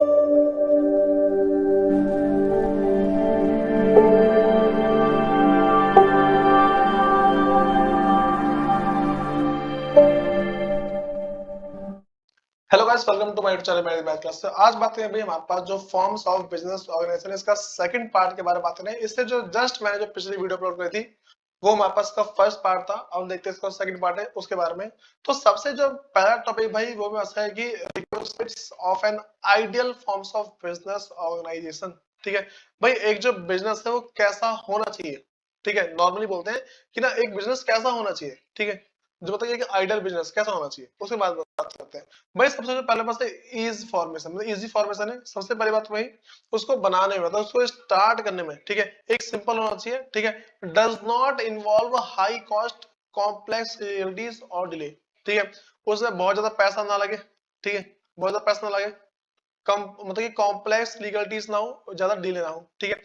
Hello guys, welcome to my channel मेरी math class. आज बात करें भाई हमारे पास जो फॉर्म्स ऑफ बिजनेस ऑर्गेनाइजेशन इसका सेकंड पार्ट के बारे में बात करें। इससे जो जस्ट मैंने जो पिछली वीडियो अपलोड करी थी वो हमारे पास का फर्स्ट पार्ट था। अब देखते हैं इसका सेकंड पार्ट है उसके बारे में। तो सबसे जो पहला टॉपिक भाई वो ऐसा है कि requisites of an ideal forms of business organisation. ठीक है भाई, एक जो बिजनेस है वो कैसा होना चाहिए। ठीक है, नॉर्मली बोलते हैं कि ना एक बिजनेस कैसा होना चाहिए। ठीक है, जो बताइए कि आइडियल बिजनेस कैसा होना चाहिए उसके बाद बात करते हैं। भाई सबसे जो पहले बात है ईज फॉर्मेशन, मतलब इजी फॉर्मेशन है सबसे पहली बात। वही उसको बनाने में, मतलब उसको स्टार्ट करने में, ठीक है, एक सिंपल होना चाहिए। ठीक है, does not involve high cost complex realities और डिले। ठीक है, उसमें बहुत ज्यादा पैसा ना लगे। ठीक है, बहुत ज्यादा पैसा ना लगे, कम मतलब कि कॉम्प्लेक्स लीगलिटीज ना हो, ज्यादा डिले ना हो। ठीक है,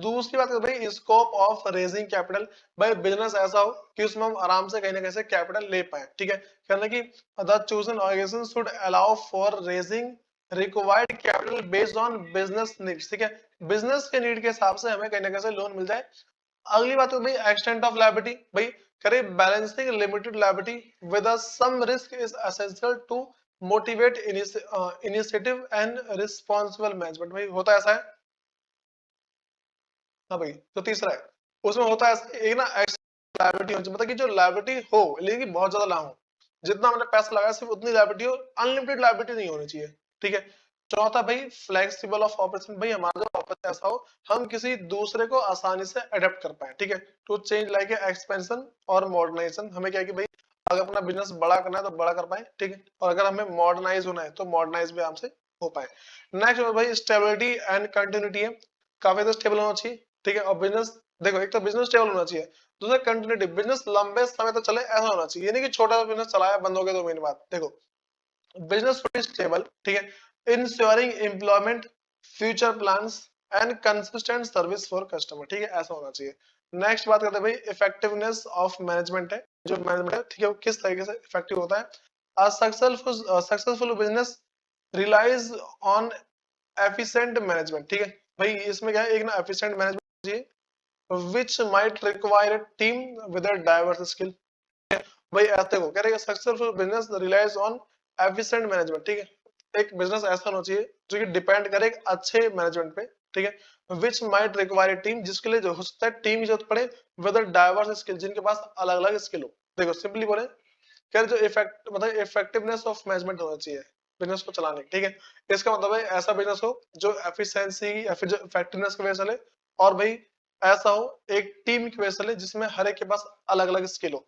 दूसरी बात भाई स्कोप ऑफ रेजिंग कैपिटल। भाई बिजनेस ऐसा हो कि उसमें हम आराम से कहीं ना कहीं से कैपिटल ले पाए। ठीक है, कहना कि the chosen organisation should allow for raising required capital based on business needs. ठीक है, बिजनेस के नीड के हिसाब से हमें कहीं ना कहीं से लोन मिल जाए। अगली बात है भाई एक्सटेंट ऑफ लायबिलिटी। भाई करे balancing limited liability with some risk is essential to motivate initiative and responsible management. भाई होता ऐसा है। हाँ भाई, तो तीसरा है उसमें होता है ऐसा, एक ना लायबिलिटी होनी चाहिए, मतलब कि जो लायबिलिटी हो लेकिन कि बहुत ज्यादा ना हो। जितना हमने पैसा लगाया सिर्फ उतनी लायबिलिटी हो, अनलिमिटेड लायबिलिटी नहीं होनी चाहिए। ठीक है, चौथा भाई फ्लेक्सिबल ऑफ ऑपरेशन। भाई हमारा जो ऑपरेशन ऐसा हो हम किसी दूसरे को आसानी से अडेप्ट कर पाए। ठीक है, टू चेंज लाइक एक्सपेंशन और मॉडर्नाइजेशन। हमें क्या है कि भाई अगर अपना बिजनेस बड़ा करना है तो बड़ा कर पाए। ठीक है, और अगर हमें मॉडर्नाइज होना है तो मॉडर्नाइज भी हमसे हो पाए। नेक्स्ट भाई स्टेबिलिटी एंड कंटिन्यूटी है, काफी तो स्टेबल होना चाहिए। ठीक है, और बिजनेस देखो एक तो बिजनेस स्टेबल होना चाहिए, दूसरा कंटिन्यूटी, बिजनेस लंबे समय तक चले ऐसा होना चाहिए। ये नहीं कि छोटा सा बिजनेस चलाया बंद हो गया 2 महीने बाद। देखो बिजनेस स्टेबल, ठीक है, ensuring employment, future plans and consistent service for customer. ठीक है, ऐसा होना चाहिए। नेक्स्ट बात करते हैं भाई इफेक्टिवनेस ऑफ मैनेजमेंट है, जो मैनेजमेंट है ठीक है वो किस तरीके से इफेक्टिव होता है। Successful business relies on efficient management. ठीक है भाई, इसमें क्या है एक ना एफिशिएंट मैनेजमेंट चाहिए which might require a team with a diverse skill। भाई ऐसे को कह रहे हैं successful business relies on efficient management. ठीक है, एक बिजनेस ऐसा होना चाहिए जो कि डिपेंड करे एक अच्छे मैनेजमेंट पे। ठीक है, विच माइट रिक्वायर टीम, जिसके लिए जो हो सकता है टीम की जरूरत पड़े, विद डाइवर्स स्किल, जिनके पास अलग अलग स्किल हो। देखो सिंपली बोले कह रहे जो इफेक्ट मतलब इफेक्टिवनेस ऑफ मैनेजमेंट होना चाहिए बिजनेस को चलाने की। ठीक है, इसका मतलब है ऐसा बिजनेस हो जो एफिशिएंसी या फिर जो इफेक्टिवनेस की वजह से चले, और भाई ऐसा हो एक टीम की वजह से चले जिसमें हर एक के पास अलग अलग स्किल हो।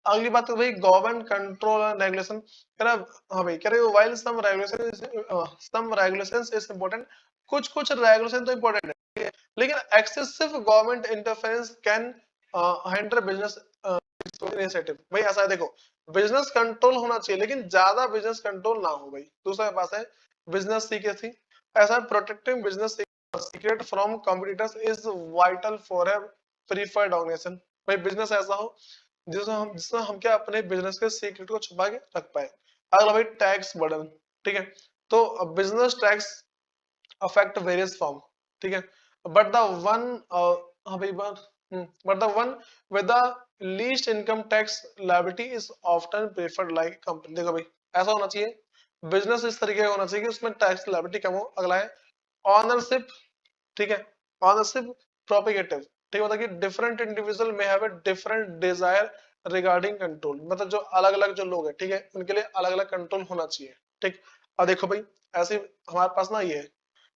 अगली बात है भाई गवर्नमेंट कंट्रोल एंड रेगुलेशन, कह रहा हाँ भाई कह रहे while some regulations is important, कुछ कुछ रेगुलेशन तो इंपॉर्टेंट है लेकिन excessive government interference can hinder business initiative. भाई ऐसा है देखो बिजनेस कंट्रोल होना चाहिए लेकिन ज्यादा बिजनेस कंट्रोल ना हो। भाई दूसरा पास है बिजनेस सीक्रेसी, ऐसा protecting business secret from competitors is vital for a preferred organisation. भाई बिजनेस ऐसा हो जिसमें हम क्या अपने बिजनेस के सीक्रेट को छुपा के रख पाए। अगला भाई टैक्स बर्डन। ठीक है, तो business tax affect various form. ठीक है, बट द वन हाँ भाई but the one with the least income tax liability is often preferred like company. देखो भाई ऐसा होना चाहिए बिजनेस इस तरीके का होना चाहिए कि उसमें टैक्स लायबिलिटी कम हो। अगला है ऑनरशिप। ठीक है, ऑनरशिप प्रोपिगेटिव। ठीक है, मतलब कि डिफरेंट इंडिविजुअल में have a different desire regarding control, मतलब जो अलग अलग जो लोग हैं ठीक है उनके लिए अलग अलग कंट्रोल होना चाहिए। ठीक, अब देखो भाई ऐसे हमारे पास ना ये है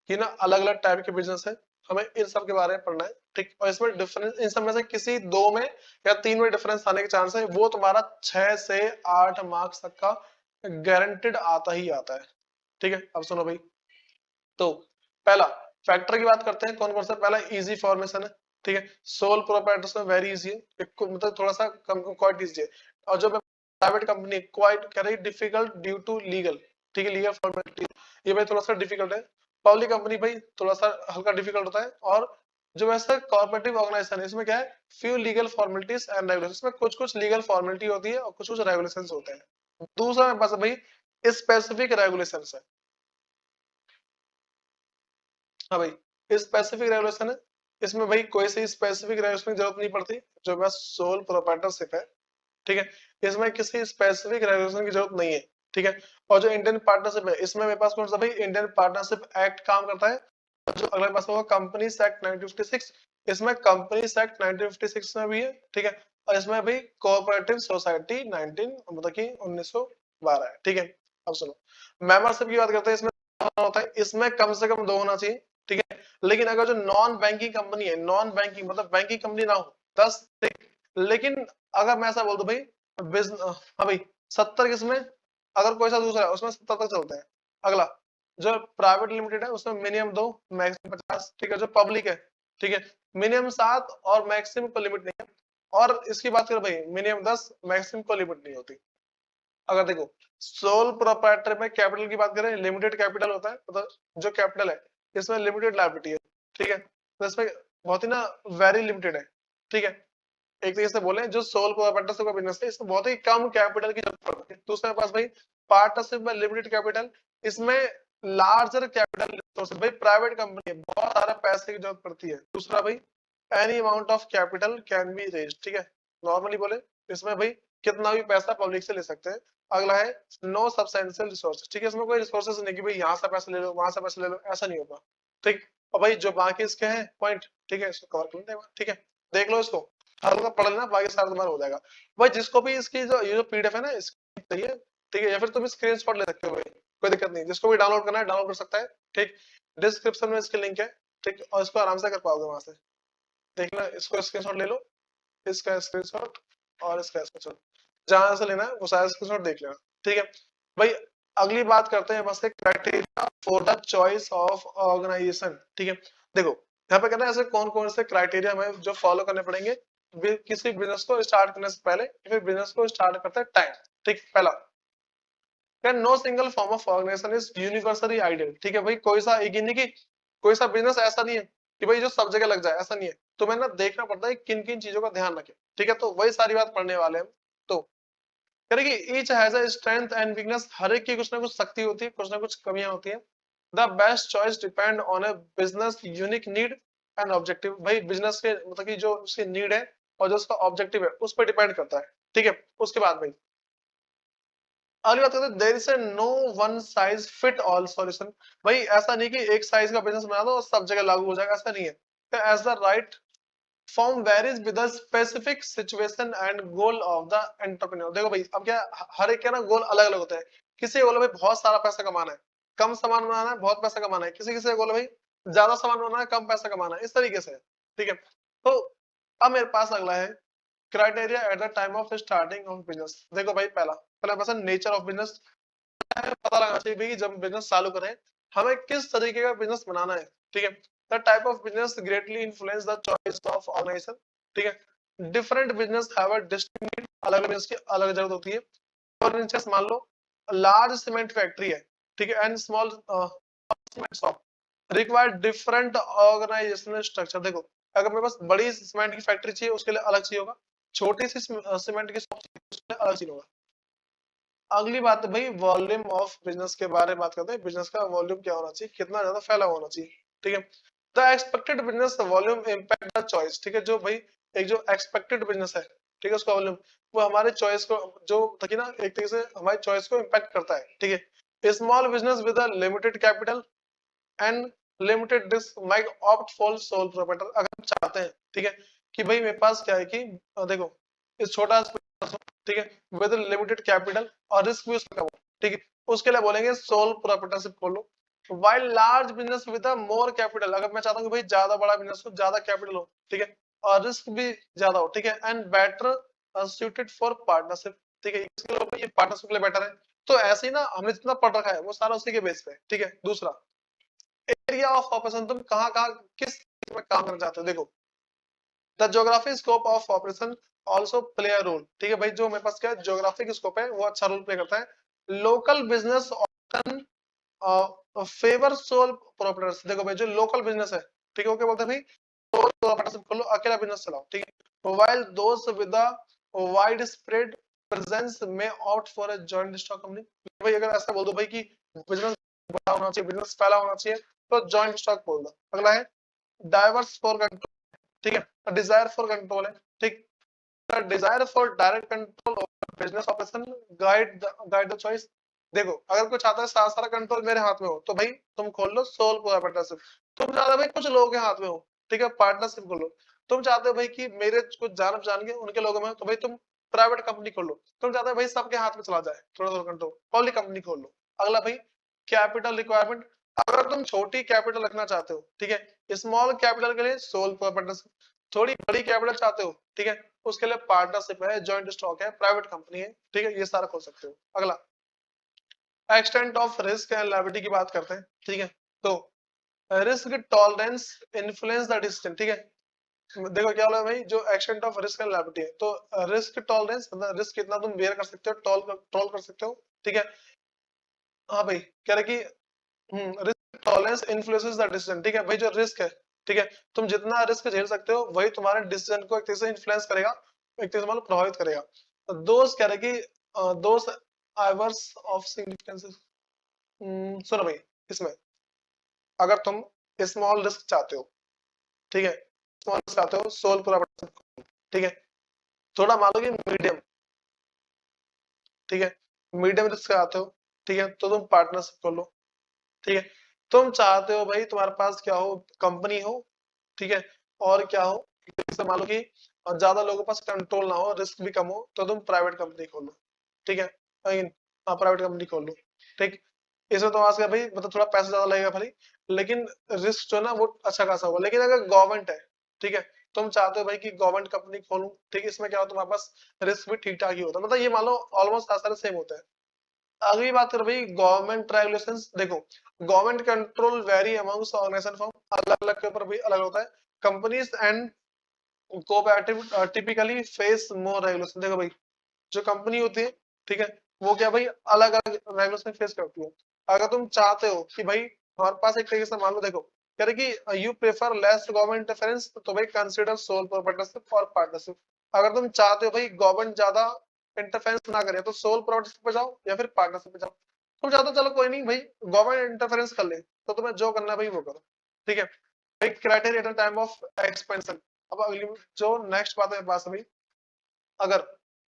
कि ना अलग अलग टाइप के बिजनेस है, हमें इन सब के बारे में पढ़ना है। ठीक, और इसमें डिफरेंस इन सब में से किसी दो में या तीन में डिफरेंस आने के चांस है, वो तुम्हारा 6 से 8 मार्क्स तक का गारंटेड आता ही आता है। ठीक है, अब सुनो भाई, तो पहला फैक्टर की बात करते हैं कौन कौन सा। पहला इजी फॉर्मेशन है। ठीक है, सोल प्रोप्राइटर्स में वेरी इजी है, मतलब थोड़ा सा क्वाइट इजी है। और जो प्राइवेट कंपनी क्वाइट कह रही डिफिकल्ट ड्यू टू लीगल। ठीक है, लीगल फॉर्मेलिटी ये भाई थोड़ा सा डिफिकल्ट है। पब्लिक कंपनी भाई थोड़ा सा हल्का डिफिकल्ट होता है। और जो वैसा कॉर्पोरेटिव ऑर्गेनाइजेशन है इसमें क्या है few legal formalities and regulations, में कुछ कुछ लीगल फॉर्मेलिटी होती है और कुछ कुछ रेगुलेशंस होते हैं। दूसरा मेरे पास भाई स्पेसिफिक रेगुलेशंस है। हाँ भाई, स्पेसिफिक रेगुलेशन है, इसमें भाई कोई सी स्पेसिफिक रेगुलेशन की जरूरत नहीं पड़ती, जो बस सोल प्रोप्राइटरशिप है, ठीक है, इसमें किसी स्पेसिफिक रेगुलेशन की जरूरत नहीं है, ठीक है। और जो इंडियन पार्टनरशिप है, इसमें मेरे पास कौन सा भाई इंडियन पार्टनरशिप एक्ट काम करता है। और जो अगले पास होगा कंपनीज एक्ट 1956, इसमें कंपनीज एक्ट 1956 में भी है, ठीक है। और इसमें भाई कोऑपरेटिव सोसाइटी 19 मतलब कि 1912 है, ठीक है। अब सुनो, मेंबरशिप की बात करते हैं, इसमें होता है, इसमें कम से कम 2 होना चाहिए, ठीक है। लेकिन अगर जो नॉन बैंकिंग कंपनी है, नॉन बैंकिंग मतलब बैंकिंग कंपनी ना हो 10, लेकिन अगर मैं ऐसा बोल दूं भाई हाँ भाई 70 किसमें, अगर कोई सा दूसरा है उसमें 70 तक चलते हैं। अगला जो प्राइवेट लिमिटेड है उसमें मिनिमम 2 मैक्सिमम 50, ठीक है। जो पब्लिक है, ठीक है, मिनिमम 7 और मैक्सिमम को लिमिट नहीं है। और इसकी बात करें भाई मिनिमम 10, मैक्सिमम को लिमिट नहीं होती। अगर देखो सोल प्रोप्राइटर में कैपिटल की बात करें, लिमिटेड कैपिटल होता है, मतलब जो कैपिटल है इसमें लिमिटेड लायबिलिटी है, ठीक है। तो इसमें बहुत ही ना वेरी लिमिटेड है, ठीक है। एक तरीके से बोले जो सोल प्रोप्राइटरशिप का बिजनेस है, इसमें बहुत ही कम कैपिटल की जरूरत पड़ती है। दूसरे पास भाई पार्टनरशिप में लिमिटेड कैपिटल, इसमें लार्जर कैपिटल रिसोर्सेज, भाई प्राइवेट कंपनी है, बहुत सारे पैसे की जरूरत पड़ती है। दूसरा भाई any amount of capital can be raise, ठीक है। नॉर्मली बोले इसमें भाई कितना भी पैसा पब्लिक से ले सकते हैं। अगला है नो सब्सटेंशियल रिसोर्सेज, ठीक है, इसमें कोई रिसोर्सेज नहीं कि भाई यहाँ से पैसे ले लो वहां से पैसे ले लो, ऐसा नहीं होगा, ठीक। और भाई जो बाकी इसके हैं पॉइंट, ठीक है, इसको कवर कर लेते हैं, ठीक है। देख लो इसको, हल्का पढ़ लेना, बाकी सारा तुम्हारा हो जाएगा। भाई जिसको भी इसकी जो ये जो पीडीएफ है ना इसकी चाहिए, ठीक है, या फिर तुम स्क्रीनशॉट ले सकते हो भाई, कोई दिक्कत नहीं, जिसको भी डाउनलोड करना है डाउनलोड कर सकता है, ठीक। डिस्क्रिप्शन में इसकी लिंक है, ठीक, और इसको आराम से कर पाओगे वहां से। देखना, इसको स्क्रीनशॉट ले लो, इसका स्क्रीनशॉट और इसका स्क्रीनशॉट, जहां से लेना है वो सारा स्क्रीनशॉट देख लेना, ठीक है भाई। अगली बात करते हैं बस criteria for the choice of organisation, ठीक है। देखो यहाँ पे कहना है ऐसे कौन कौन से क्राइटेरिया हमें जो फॉलो करने पड़ेंगे किसी बिजनेस को स्टार्ट करने से पहले, फिर बिजनेस को स्टार्ट करते टाइम, ठीक। पहला, no single form of organisation is universally ideal, ठीक है भाई, कोई सा एक ही नहीं कि कोई सा बिजनेस ऐसा नहीं है कि भाई जो सब जगह लग जाए, ऐसा नहीं है। तो मैं ना देखना पड़ता है किन किन चीजों का ध्यान रखें, ठीक है। तो वही सारी बात पढ़ने वाले हैं। तो करेगी each has a strength and weakness, हर एक की कुछ ना कुछ शक्ति होती है, कुछ ना कुछ कमियां होती है। The best choice depend on a business unique need and objective, भाई बिजनेस के मतलब की जो उसकी नीड है और जो उसका ऑब्जेक्टिव है उस पर डिपेंड करता है, ठीक है। उसके बाद भाई अगली बात करते हैं, there is no one size fit all solution, भाई ऐसा नहीं कि एक साइज का बिजनेस बना दो और सब जगह लागू हो जाएगा, ऐसा नहीं है। As the right form varies with the specific situation and goal of the entrepreneur, देखो भाई अब क्या हर एक के ना गोल अलग अलग होते हैं। किसी गोल भाई बहुत सारा पैसा कमाना है, कम सामान बनाना है, बहुत पैसा कमाना है, किसी किसी गोल भाई ज्यादा सामान बनाना है, कम पैसा कमाना है, इस तरीके से, ठीक है। तो अब मेरे पास अगला है criteria at the time of starting of business. देखो भाई पहला पहला पर्सन नेचर ऑफ बिजनेस, पता लगाना चाहिए कि जब बिजनेस चालू करें हमें किस तरीके का बिजनेस बनाना है, ठीक है। The type of business greatly influence the choice of organisation, ठीक है। Different business have a distinct, अलग बिजनेस की अलग जरूरत होती है। फॉर इंस्टेंस मान लो लार्ज सीमेंट फैक्ट्री है, ठीक है, and small cement shop require different organisational structure. देखो अगर मेरे पास बड़ी सीमेंट की फैक्ट्री चाहिए उसके लिए अलग चाहिए होगा, छोटी सी सीमेंट की शॉप उसके लिए अलग चाहिए होगा। अगली बात है भाई वॉल्यूम ऑफ बिजनेस के बारे में बात करते हैं, बिजनेस का वॉल्यूम क्या होना चाहिए, कितना ज्यादा फैला होना चाहिए, ठीक है। The expected business volume impact the choice, ठीक है, जो भाई एक जो एक्सपेक्टेड बिजनेस है, ठीक है, उसका वॉल्यूम वो हमारे चॉइस को जो तक ना एक तरीके से हमारी चॉइस को इम्पैक्ट करता है, ठीक है। Small business with a limited capital and limited risk might opt for sole proprietor, अगर हम चाहते हैं, ठीक है, कि भाई मेरे पास क्या है कि देखो इस छोटा, ठीक है, विद लिमिटेड कैपिटल और रिस्क भी उसका कम हो, ठीक है, उसके लिए बोलेंगे सोल प्रोप्राइटरशिप खोलो। While large business with more capital, अगर मैं चाहता हूँ कि भाई ज्यादा बड़ा बिजनेस हो, ज्यादा कैपिटल हो, ठीक है, और रिस्क भी ज्यादा हो, ठीक है, and better suited for partnership, ठीक है, इसके लिए ये पार्टनरशिप के लिए बेटर है। तो ऐसे ही ना हमने जितना पढ़ रखा है वो सारा उसी के बेस पे, ठीक है। दूसरा एरिया ऑफ ऑपरेशन, तुम कहाँ कहाँ किस में काम करना चाहते हो, देखो the geography scope of operation also play a role, ठीक है भाई, जो मेरे पास क्या ज्योग्राफिक स्कोप है वो अच्छा रोल प्ले करता है। Local business option favour sole proprietors, देखो भाई जो लोकल बिजनेस है, ठीक है, वो क्या बोलते हैं भाई सोल प्रोप्राइटरशिप कर लो, अकेला बिजनेस चलाओ, ठीक है। While those with a widespread presence में opt for a joint stock company, भाई अगर ऐसा बोल दो भाई कि बिजनेस बड़ा होना चाहिए, बिजनेस फैला होना चाहिए, तो जॉइंट स्टॉक बोल दो। अगला है डाइवर्स फॉर कंट्रोल, ठीक है, डिजायर फॉर कंट्रोल है, ठीक, desire for direct control over business operation, guide the choice. देखो अगर कोई चाहता है सारा कंट्रोल मेरे हाथ में हो तो भाई तुम खोल लो सोल पार्टनरशिप। तुम चाहते हो भाई कुछ लोगों के हाथ में हो, ठीक है, पार्टनरशिप खोलो। तुम चाहते हो भाई कि मेरे कुछ जान पहचान के उनके लोगों में हो, तो भाई तुम प्राइवेट कंपनी खोल लो। तुम चाहते हो भाई सबके हाथ में चला जाए थोड़ा थोड़ा कंट्रोल, पब्लिक कंपनी खोल लो। अगला भाई कैपिटल रिक्वायरमेंट, अगर तुम छोटी कैपिटल रखना चाहते हो, ठीक है, स्मॉल कैपिटल के लिए सोल पार्टनरशिप, थोड़ी बड़ी कैपिटल चाहते हो, ठीक है, उसके लिए पार्टनरशिप है, जॉइंट स्टॉक है, प्राइवेट कंपनी है, ठीक है, ये सारा खोल सकते हो। अगला extent of risk and liability की बात करते हैं, ठीक है। तो risk tolerance influence the decision, ठीक है। देखो क्या बोला भाई, जो extent of risk and liability है, तो रिस्क टॉलरेंस मतलब रिस्क कितना तुम बेयर कर सकते हो, टॉल कर सकते हो, ठीक है। हाँ भाई कह रहे कि risk tolerance influences the decision, ठीक है भाई, जो रिस्क है, ठीक है, तुम जितना रिस्क झेल सकते हो वही तुम्हारे डिसीजन को एक तरह से इन्फ्लुएंस करेगा, एक तरह से मतलब प्रभावित करेगा। दोस्त कह रहे कि दोस्त आइवर्स ऑफ सिग्निफिकेंस, सुनो भाई, इसमें अगर तुम स्मॉल रिस्क चाहते हो, ठीक है, स्मॉल रिस्क चाहते हो सोल पूरा, ठीक है, थोड़ा मान लो कि मीडियम, ठीक है, मीडियम रिस्क चाहते हो, ठीक है, तो तुम पार्टनरशिप कर लो, ठीक है। तुम चाहते हो भाई तुम्हारे पास क्या हो, कंपनी हो, ठीक है, और क्या हो, जैसे मान लो कि ज्यादा लोगों के पास कंट्रोल ना हो, रिस्क भी कम हो, तो तुम प्राइवेट कंपनी खोलो, ठीक है, प्राइवेट कंपनी खोल लो, ठीक। इसमें तुम्हारे पास भाई मतलब थोड़ा पैसा ज्यादा लगेगा भाई, लेकिन रिस्क जो है ना वो अच्छा खासा होगा। लेकिन अगर गवर्नमेंट है, ठीक है, तुम चाहते हो भाई कि गवर्नमेंट कंपनी खोलूं, ठीक है, इसमें क्या हो तुम्हारे पास रिस्क भी ठीक ठाक ही होता है, मतलब ये मान लो ऑलमोस्ट सारे सेम होता है। अगली बात कर भाई गवर्नमेंट रेगुलेशंस, देखो government control very amongst organisation form, अलग अलग के ऊपर भी अलग होता है। Companies and cooperative typically face more regulation, देखो भाई जो कंपनी होती है, ठीक है, वो क्या भाई अलग अलग रेगुलेशन फेस करती है। अगर तुम चाहते हो कि भाई हमारे पास एक तरीके से मान लो, देखो कह रहे कि you prefer less government interference, तो भाई कंसीडर सोल प्रोप्राइटरशिप और पार्टनरशिप। अगर तुम चाहते हो भाई गवर्नमेंट ज्यादा इंटरफेरेंस ना करे, तो सोल प्रोप्राइटरशिप पे जाओ या फिर पार्टनरशिप पे जाओ। तुम चाहते हो चलो कोई नहीं भाई गवर्नमेंट इंटरफेरेंस कर ले, तो तुम्हें जो करना है भाई वो करो, ठीक है। भाई criteria at the time of expansion, अब अगली जो नेक्स्ट बात है पास अभी, अगर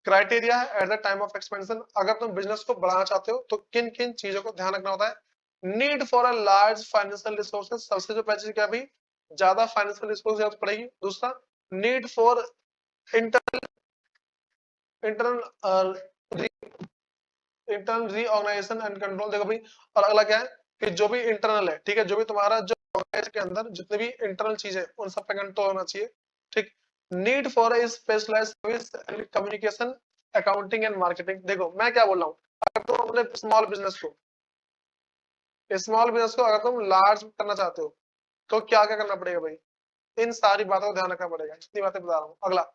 क्राइटेरिया है at the time of expansion, अगर तुम बिजनेस को बढ़ाना चाहते हो तो किन किन चीजों को ध्यान रखना होता है। Need for a large financial resources, सबसे जो पहली चीज क्या भाई, ज्यादा फाइनेंशियल रिसोर्स जरूरत पड़ेगी। दूसरा need for internal internal internal reorganisation and control, देखो भाई। और अगला क्या है कि जो भी इंटरनल है, ठीक है, जो भी तुम्हारा जो ऑर्गेनाइजेशन के अंदर जितने भी इंटरनल चीज है उन सब पे कंट्रोल होना चाहिए, ठीक। Need for a specialised service and communication, accounting and marketing. देखो मैं क्या बोल रहा हूँ, अगर तुम अपने स्मॉल बिजनेस को अगर तुम लार्ज करना चाहते हो तो क्या क्या करना पड़ेगा भाई, इन सारी बातों का ध्यान रखना पड़ेगा, जितनी बातें बता रहा हूँ। अगला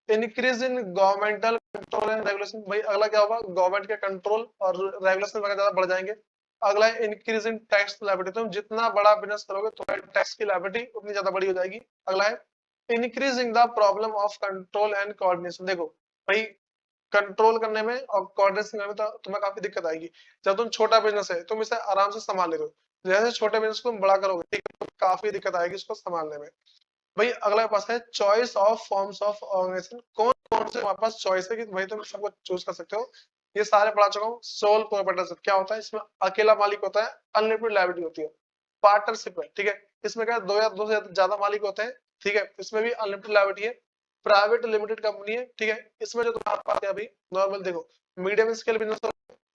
increase in governmental control and regulation, भाई अगला क्या होगा, गवर्नमेंट के कंट्रोल और रेगुलेशन वगैरह ज्यादा बढ़ जाएंगे। अगला है इंक्रीज इन टैक्स लायबिलिटी, तुम जितना बड़ा बिजनेस करोगे तो टैक्स की लायबिलिटी उतनी ज्यादा बड़ी हो जाएगी। अगला है increasing the problem of control and coordination, देखो भाई कंट्रोल करने में और कोऑर्डिनेशन करने में तो तुम्हें काफी दिक्कत आएगी। जब तुम छोटा बिजनेस है तुम इसे आराम से संभाल ले रहे हो, जैसे छोटे बिजनेस को तुम बड़ा करोगे, ठीक है, तो काफी दिक्कत आएगी इसको संभालने में। भाई अगला पास है choice of forms of organisation, कौन कौन से हमारे पास चॉइस है कि भाई तुम सबको चूज कर सकते हो। ये सारे पढ़ा चुका हूँ। सोल प्रोप्राइटरशिप क्या होता है, इसमें अकेला मालिक होता है, अनलिमिटेड लायबिलिटी होती है। पार्टनरशिप है, ठीक है, इसमें क्या दो या दो से ज्यादा मालिक होते हैं, ठीक है, इसमें भी अनलिमिटेड लायबिलिटी है। प्राइवेट लिमिटेड कंपनी है, ठीक है, इसमें जो तुम्हारे पास है अभी नॉर्मल, देखो मीडियम स्केल बिजनेस,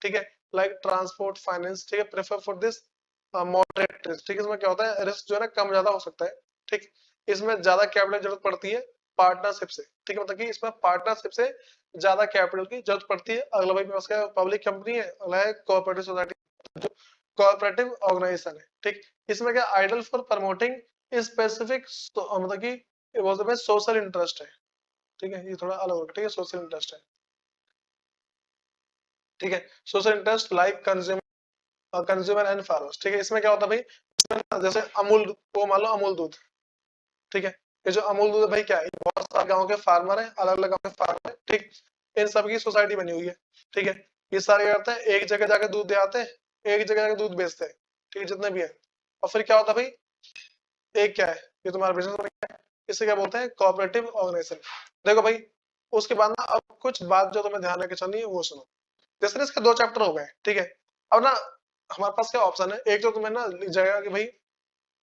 ठीक है, लाइक ट्रांसपोर्ट फाइनेंस, ठीक है, prefer for this moderate risk, ठीक है, इसमें क्या होता है रिस्क जो है ना कम ज्यादा हो सकता है, ठीक। इसमें ज्यादा कैपिटल जरूरत पड़ती है पार्टनरशिप से, ठीक है, मतलब कि इसमें पार्टनरशिप से ज्यादा कैपिटल की जरूरत पड़ती है। अगला भाई पास क्या पब्लिक कंपनी है, अगला है कोऑपरेटिव सोसाइटी, जो कोऑपरेटिव ऑर्गेनाइजेशन है, ठीक। इसमें क्या आइडल फॉर प्रमोटिंग स्पेसिफिक, मतलब कि सोशल इंटरेस्ट है, ठीक है, ये थोड़ा अलग होगा, ठीक है, सोशल इंटरेस्ट है, ठीक है, social interest like consumer and farmers, ठीक है। इसमें क्या होता है भाई, इसमें जैसे अमूल, वो मान लो अमूल दूध, ठीक है, ये जो अमूल दूध है भाई क्या है, बहुत सारे गाँव के फार्मर है, अलग अलग गाँव के फार्मर है, ठीक, इन सबकी सोसाइटी बनी हुई है, ठीक है। ये सारे क्या करते हैं, एक जगह जाके दूध दे आते हैं, एक जगह जाके दूध बेचते हैं, ठीक है, जितने भी है। और फिर क्या होता है भाई, एक क्या है, ये तुम्हारा बिजनेस, इसे क्या बोलते हैं, कोऑपरेटिव ऑर्गेनाइजेशन। देखो भाई, उसके बाद ना अब कुछ बात जो तुम्हें ध्यान रखे चलनी है वो सुनो। जैसे इसके 2 चैप्टर हो गए, ठीक है। अब ना हमारे पास क्या ऑप्शन है, एक तो तुम्हें ना लिख जाएगा कि भाई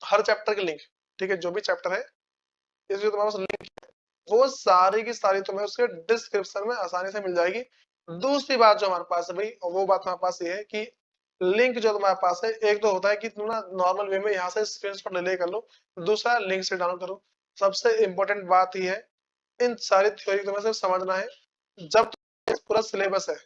हर चैप्टर की लिंक, ठीक है, जो भी चैप्टर है इस जो तुम्हारे पास लिंक है वो सारी की सारी तुम्हें उसके डिस्क्रिप्शन में आसानी से मिल जाएगी। दूसरी बात जो हमारे पास है भाई, वो बात हमारे पास ये है कि लिंक जो तुम्हारे पास है, एक तो होता है कि तुम ना नॉर्मल वे में यहाँ से स्क्रीनशॉट ले कर लो, दूसरा लिंक से डाउनलोड करो। सबसे इंपॉर्टेंट बात ये है, इन सारी थ्योरी तुम्हें सिर्फ समझना है जब पूरा सिलेबस है,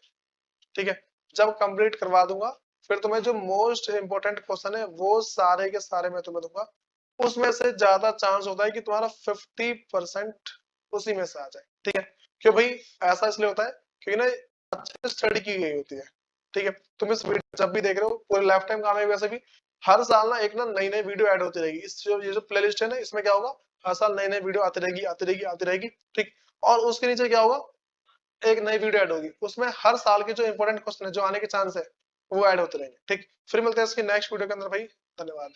ठीक है, जब कंप्लीट करवा दूंगा फिर तुम्हें जो मोस्ट इंपोर्टेंट क्वेश्चन है वो सारे के सारे मैं तुम्हें दूंगा। उसमें से ज्यादा चांस होता है कि तुम्हारा 50% उसी में से आ जाए, ठीक है। क्यों भाई, ऐसा इसलिए होता है क्योंकि ना अच्छे से स्टडी की गई होती है, ठीक है। तुम इस वीडियो जब भी देख रहे हो पूरे लाइफ टाइम काम है, वैसे भी हर साल ना एक ना नई नई वीडियो ऐड होती रहेगी। इस जो ये जो प्लेलिस्ट है ना, इसमें क्या होगा, हर साल नई नई वीडियो आती रहेगी आती रहेगी आती रहेगी, ठीक। और उसके नीचे क्या होगा, एक नई वीडियो ऐड होगी, उसमें हर साल के जो इंपॉर्टेंट क्वेश्चन है जो आने के चांस है वो ऐड होते रहेंगे, ठीक। फिर मिलते हैं इसकी नेक्स्ट वीडियो के अंदर भाई, धन्यवाद।